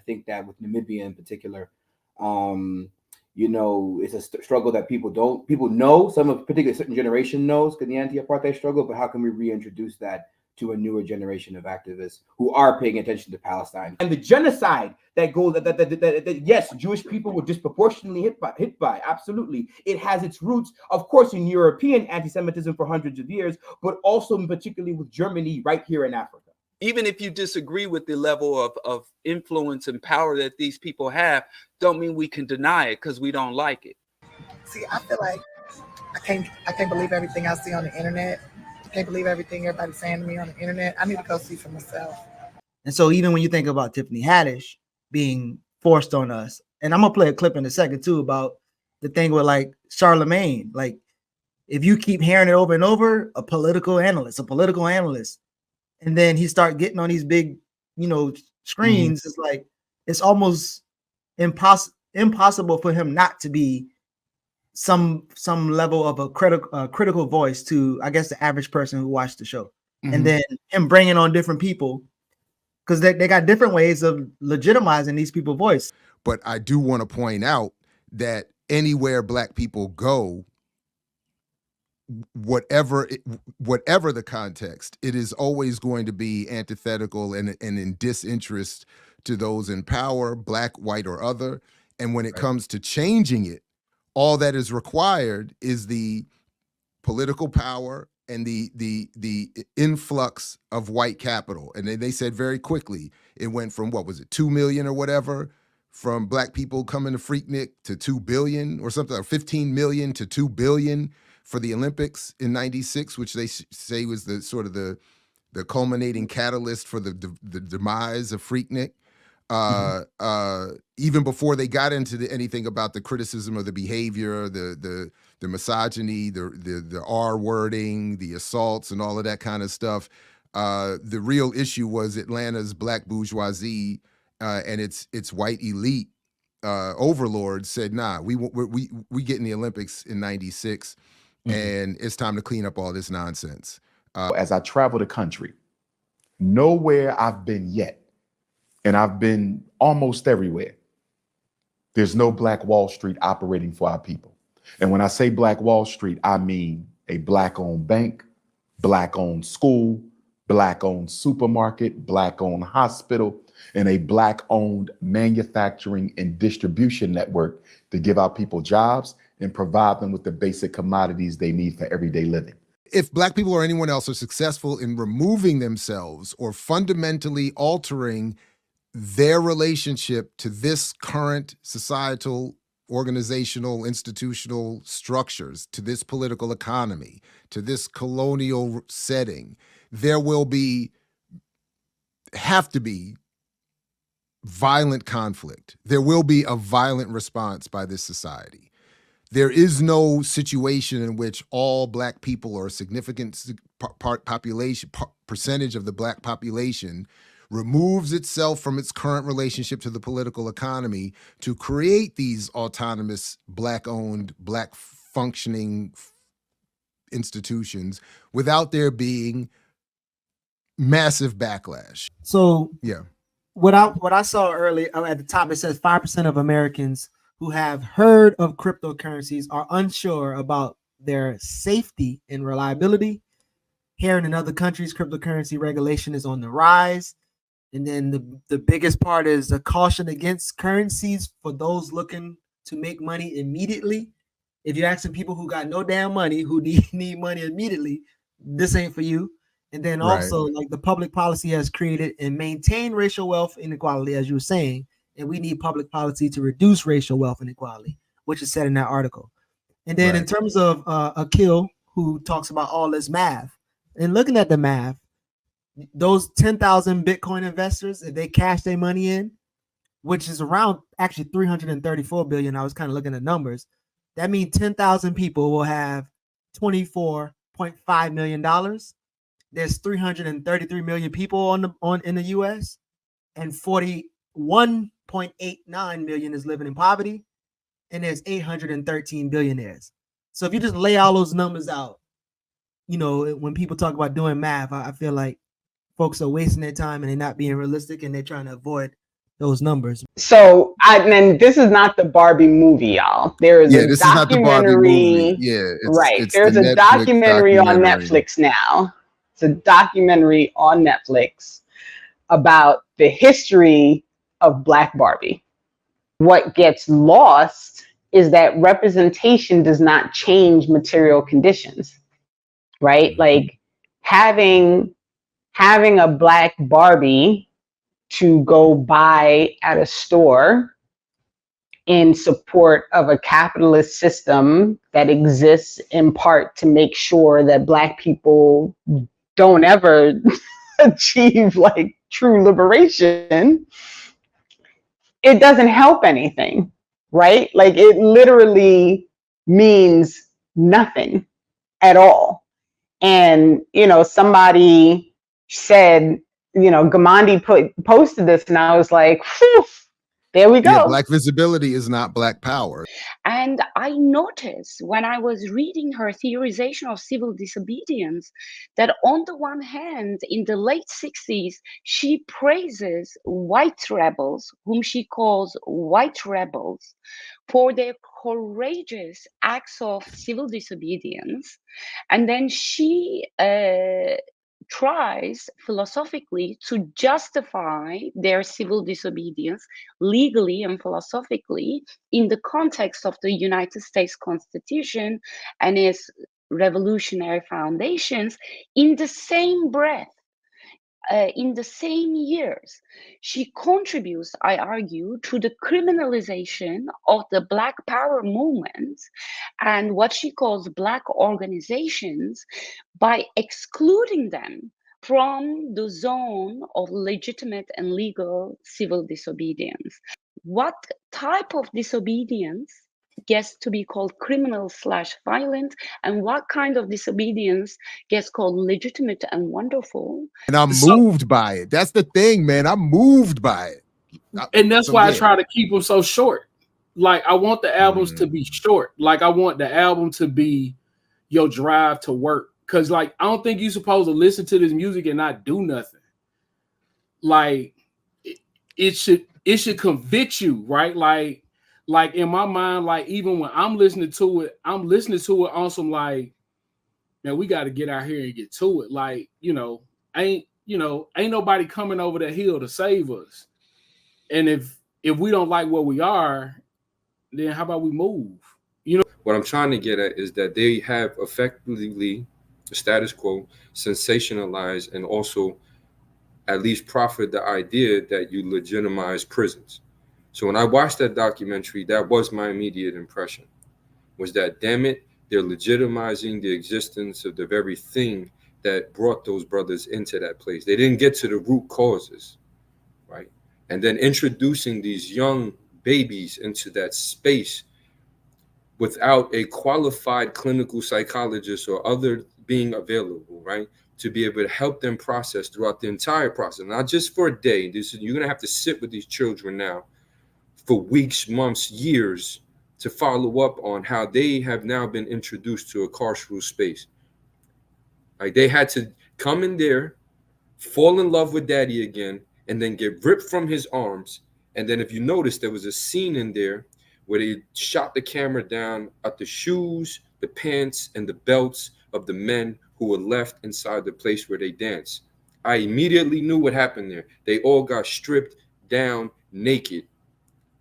think that with Namibia in particular, you know, it's a struggle that people know. Some of particular certain generation knows the anti-apartheid struggle, but how can we reintroduce that to a newer generation of activists who are paying attention to Palestine and the genocide that goes that yes, Jewish people were disproportionately hit by. Absolutely, it has its roots, of course, in European anti-Semitism for hundreds of years, but also particularly with Germany right here in Africa. Even if you disagree with the level of influence and power that these people have, don't mean we can deny it because we don't like it. See, I feel like I can't believe everything I see on the internet. I can't believe everything everybody's saying to me on the internet. I need to go see for myself. And so even when you think about Tiffany Haddish being forced on us, and I'm gonna play a clip in a second too about the thing with like Charlemagne, like if you keep hearing it over and over, a political analyst, and then he start getting on these big, you know, screens, it's like it's almost impossible for him not to be some level of a critical voice to, I guess, the average person who watched the show. And then him bringing on different people because they got different ways of legitimizing these people's voice. But I do want to point out that anywhere Black people go, whatever the context, it is always going to be antithetical and in disinterest to those in power, Black, white, or other. And when it comes to changing it, all that is required is the political power and the influx of white capital. And then they said very quickly, it went from, what was it, 2 million or whatever, from Black people coming to Freaknik to 2 billion or something, or 15 million to 2 billion for the Olympics in '96, which they say was the sort of the culminating catalyst for the demise of Freaknik. Even before they got into anything about the criticism of the behavior, the misogyny, the R wording, the assaults, and all of that kind of stuff, the real issue was Atlanta's Black bourgeoisie and its white elite overlords said, "Nah, we get in the Olympics in '96, and it's time to clean up all this nonsense." As I travel the country, nowhere I've been yet, and I've been almost everywhere, there's no Black Wall Street operating for our people. And when I say Black Wall Street, I mean a Black-owned bank, Black-owned school, Black-owned supermarket, Black-owned hospital, and a Black-owned manufacturing and distribution network to give our people jobs and provide them with the basic commodities they need for everyday living. If Black people or anyone else are successful in removing themselves or fundamentally altering their relationship to this current societal, organizational, institutional structures, to this political economy, to this colonial setting, there will have to be violent conflict. There will be a violent response by this society. There is no situation in which all Black people or a significant percentage of the Black population removes itself from its current relationship to the political economy to create these autonomous, Black-owned, Black functioning institutions without there being massive backlash. So yeah, what I saw earlier at the top, it says 5% of Americans who have heard of cryptocurrencies are unsure about their safety and reliability. Here and in other countries, cryptocurrency regulation is on the rise. And then the biggest part is the caution against currencies for those looking to make money immediately. If you're asking people who got no damn money, who need money immediately, this ain't for you. And then also, like, the public policy has created and maintained racial wealth inequality, as you were saying, and we need public policy to reduce racial wealth inequality, which is said in that article. And then in terms of Akil, who talks about all this math, and looking at the math, those 10,000 Bitcoin investors, if they cash their money in, which is around actually 334 billion, I was kind of looking at numbers, that means 10,000 people will have $24.5 million. There's 333 million people in the US, and 41.89 million is living in poverty, and there's 813 billionaires. So if you just lay all those numbers out, you know, when people talk about doing math, I feel like folks are wasting their time and they're not being realistic, and they're trying to avoid those numbers. So, and this is not the Barbie movie, y'all. There is Yeah, a this is not the Barbie movie. documentary. Yeah, Right. it's the There's a Netflix documentary on documentary. Netflix now. It's a documentary on Netflix about the history of Black Barbie. What gets lost is that representation does not change material conditions, right? Like having a Black Barbie to go buy at a store in support of a capitalist system that exists in part to make sure that Black people don't ever achieve like true liberation, it doesn't help anything, right? Like it literally means nothing at all. And, somebody said, Gamandi posted this and I was like, whew, there we go. Yeah, Black visibility is not Black power. And I noticed when I was reading her theorization of civil disobedience that on the one hand, in the late 60s, she praises white rebels, whom she calls white rebels, for their courageous acts of civil disobedience. And then she tries philosophically to justify their civil disobedience legally and philosophically in the context of the United States Constitution and its revolutionary foundations in the same breath. In the same years, she contributes, I argue, to the criminalization of the Black Power movement and what she calls Black organizations by excluding them from the zone of legitimate and legal civil disobedience. What type of disobedience gets to be called criminal/violent, and what kind of disobedience gets called legitimate and wonderful? And I'm moved by it. That's the thing, man. I'm moved by it. And that's why I try to keep them so short. Like I want the albums to be short. Like I want the album to be your drive to work. Cause like I don't think you're supposed to listen to this music and not do nothing. Like it should convict you, right? Like in my mind, like even when I'm listening to it on some like, man, we got to get out here and get to it. Like, ain't nobody coming over the hill to save us. And if we don't like where we are, then how about we move? What I'm trying to get at is that they have effectively the status quo sensationalized and also at least proffered the idea that you legitimize prisons. So when I watched that documentary, that was my immediate impression, was that, damn it, they're legitimizing the existence of the very thing that brought those brothers into that place. They didn't get to the root causes, right? And then introducing these young babies into that space without a qualified clinical psychologist or other being available, right? To be able to help them process throughout the entire process, not just for a day. You're going to have to sit with these children now for weeks, months, years to follow up on how they have now been introduced to a carceral space. Like they had to come in there, fall in love with daddy again, and then get ripped from his arms. And then if you notice, there was a scene in there where they shot the camera down at the shoes, the pants, and the belts of the men who were left inside the place where they danced. I immediately knew what happened there. They all got stripped down naked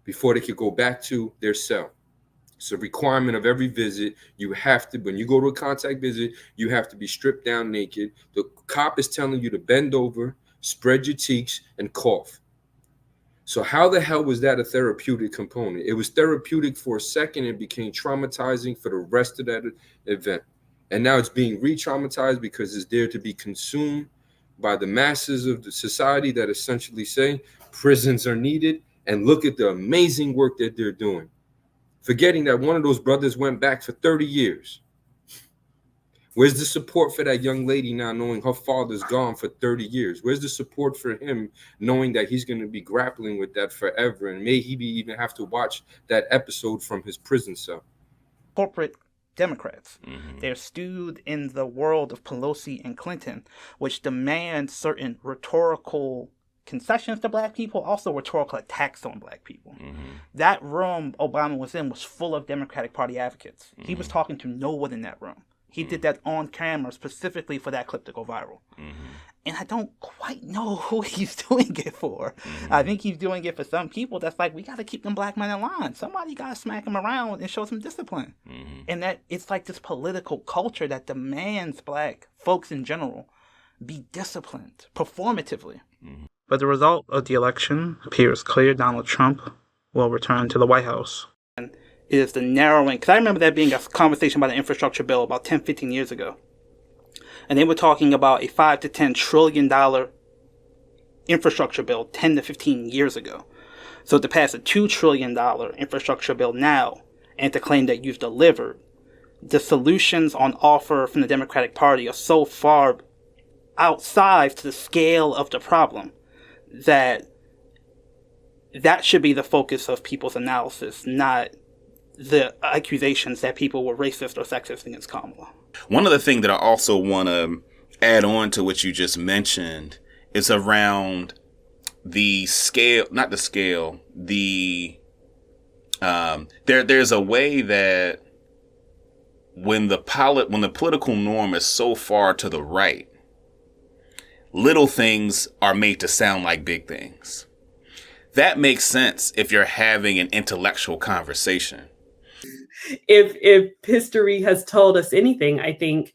before they could go back to their cell. It's a requirement of every visit. You have to, when you go to a contact visit, you have to be stripped down naked. The cop is telling you to bend over, spread your cheeks, and cough. So how the hell was that a therapeutic component? It was therapeutic for a second and became traumatizing for the rest of that event. And now it's being re-traumatized because it's there to be consumed by the masses of the society that essentially say prisons are needed. And look at the amazing work that they're doing. Forgetting that one of those brothers went back for 30 years. Where's the support for that young lady now knowing her father's gone for 30 years? Where's the support for him knowing that he's going to be grappling with that forever? And may he even have to watch that episode from his prison cell. Corporate Democrats. They're stewed in the world of Pelosi and Clinton, which demand certain rhetorical concessions to black people, also rhetorical attacks on black people. That room Obama was in was full of Democratic Party advocates. He was talking to no one in that room. He did that on camera specifically for that clip to go viral. And I don't quite know who he's doing it for. I think he's doing it for some people that's like, we got to keep them black men in line. Somebody got to smack them around and show some discipline. And that it's like this political culture that demands black folks in general be disciplined performatively. But the result of the election appears clear. Donald Trump will return to the White House. And it is the narrowing, because I remember that being a conversation about an infrastructure bill about 10, 15 years ago. And they were talking about a $5 to $10 trillion infrastructure bill 10 to 15 years ago. So to pass a $2 trillion infrastructure bill now and to claim that you've delivered, the solutions on offer from the Democratic Party are so far outside to the scale of the problem that should be the focus of people's analysis, not the accusations that people were racist or sexist against Kamala. One other thing that I also want to add on to what you just mentioned is around the scale, not the scale, there's a way that when the political norm is so far to the right, little things are made to sound like big things. That makes sense if you're having an intellectual conversation. If history has told us anything, I think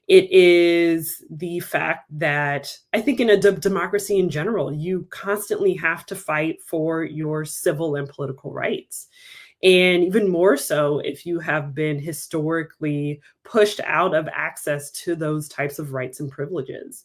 it is the fact that I think in a democracy in general, you constantly have to fight for your civil and political rights. And even more so if you have been historically pushed out of access to those types of rights and privileges.